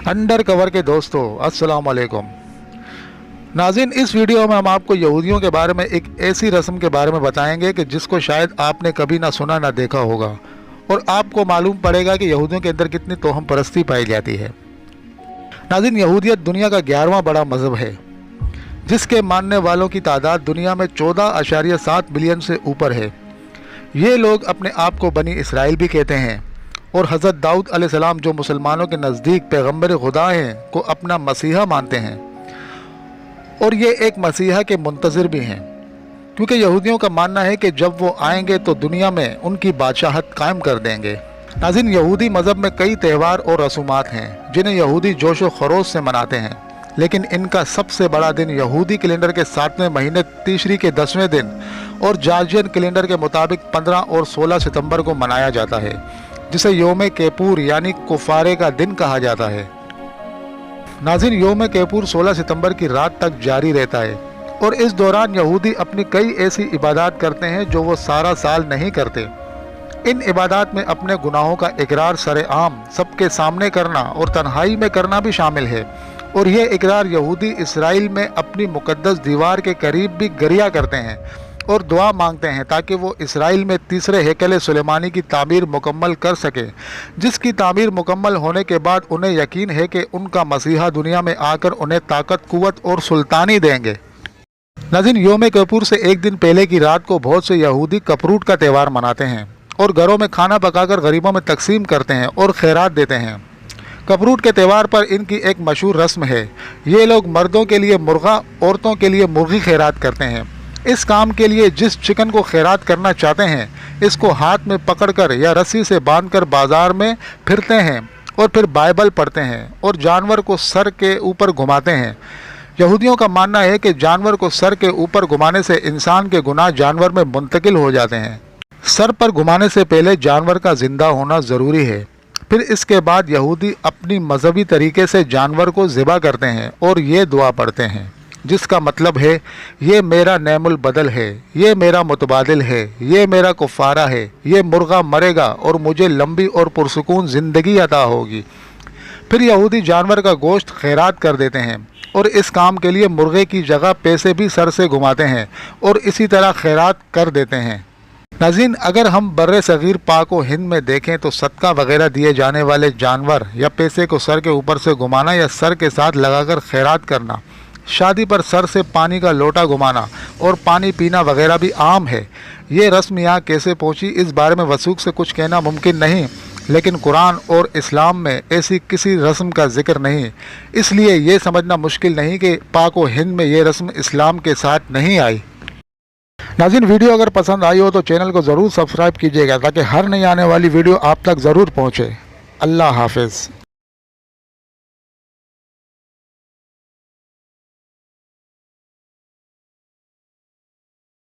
Under cover के दोस्तों अस्सलाम वालेकुम। नाज़रीन, इस वीडियो में हम आपको यहूदियों के बारे में एक ऐसी रस्म के बारे में बताएंगे कि जिसको शायद आपने कभी ना सुना ना देखा होगा और आपको मालूम पड़ेगा कि यहूदियों के अंदर कितनी तोहम परस्ती पाई जाती है। नाज़रीन, यहूदियत दुनिया का 11वां बड़ा मज़हब है जिसके मानने वालों की तादाद दुनिया में 14.7 बिलियन से ऊपर है। ये लोग अपने आप को बनी इसराइल भी कहते हैं और हज़रत दाऊद अलैहिस्सलाम जो मुसलमानों के नज़दीक पैगम्बर खुदा हैं को अपना मसीहा मानते हैं और ये एक मसीहा के मुंतज़िर भी हैं, क्योंकि यहूदियों का मानना है कि जब वो आएंगे तो दुनिया में उनकी बादशाहत कायम कर देंगे। नाज़रीन, यहूदी मज़हब में कई त्यौहार और रसूमात हैं जिन्हें यहूदी जोश व खरोश से मनाते हैं, लेकिन इनका सबसे बड़ा दिन यहूदी कैलेंडर के 7वें महीने तीसरी के 10वें दिन और जॉर्जियन कैलेंडर के मुताबिक 15 और 16 सितंबर को मनाया जाता है, जिसे योम किपुर यानी कुफारे का दिन कहा जाता है। नाज़रीन, योम किपुर 16 सितंबर की रात तक जारी रहता है और इस दौरान यहूदी अपनी कई ऐसी इबादत करते हैं जो वो सारा साल नहीं करते। इन इबादत में अपने गुनाहों का इकरार सरेआम सबके सामने करना और तन्हाई में करना भी शामिल है और ये इकरार यहूदी इसराइल में अपनी मुक़द्दस दीवार के करीब भी गरिया करते हैं और दुआ मांगते हैं ताकि वो इसराइल में तीसरे हैकल सुलेमानी की तामीर मुकम्मल कर सके, जिसकी तामीर मुकम्मल होने के बाद उन्हें यकीन है कि उनका मसीहा दुनिया में आकर उन्हें ताकत, कुव्वत और सुल्तानी देंगे। नाज़रीन, योम किपुर से एक दिन पहले की रात को बहुत से यहूदी कपरूट का त्यौहार मनाते हैं और घरों में खाना पकाकर गरीबों में तकसीम करते हैं और खैरात देते हैं। कपरूट के त्यौहार पर इनकी एक मशहूर रस्म है। ये लोग मर्दों के लिए मुर्गा, औरतों के लिए मुर्गी खैरात करते हैं। इस काम के लिए जिस चिकन को खैरात करना चाहते हैं इसको हाथ में पकड़कर या रस्सी से बांधकर बाजार में फिरते हैं और फिर बाइबल पढ़ते हैं और जानवर को सर के ऊपर घुमाते हैं। यहूदियों का मानना है कि जानवर को सर के ऊपर घुमाने से इंसान के गुनाह जानवर में मुंतकिल हो जाते हैं। सर पर घुमाने से पहले जानवर का ज़िंदा होना ज़रूरी है। फिर इसके बाद यहूदी अपनी मजहबी तरीके से जानवर को ज़िबा करते हैं और ये दुआ पढ़ते हैं जिसका मतलब है, ये मेरा नेमुल बदल है, ये मेरा मुतबादिल है, ये मेरा कुफारा है, ये मुर्गा मरेगा और मुझे लंबी और पुरसुकून ज़िंदगी अता होगी। फिर यहूदी जानवर का गोश्त खैरात कर देते हैं और इस काम के लिए मुर्गे की जगह पैसे भी सर से घुमाते हैं और इसी तरह खैरात कर देते हैं। नाज़रीन, अगर हम बर्रे सग़ीर पाक व हिंद में देखें तो सदका वगैरह दिए जाने वाले जानवर या पैसे को सर के ऊपर से घुमाना या सर के साथ लगाकर खैरात करना, शादी पर सर से पानी का लोटा घुमाना और पानी पीना वगैरह भी आम है। ये रस्म यहाँ कैसे पहुँची इस बारे में वसूख से कुछ कहना मुमकिन नहीं, लेकिन कुरान और इस्लाम में ऐसी किसी रस्म का जिक्र नहीं, इसलिए ये समझना मुश्किल नहीं कि पाक व हिंद में ये रस्म इस्लाम के साथ नहीं आई। नाज़रीन, वीडियो अगर पसंद आई हो तो चैनल को ज़रूर सब्सक्राइब कीजिएगा ताकि हर नई आने वाली वीडियो आप तक ज़रूर पहुँचे। अल्लाह हाफ़िज़।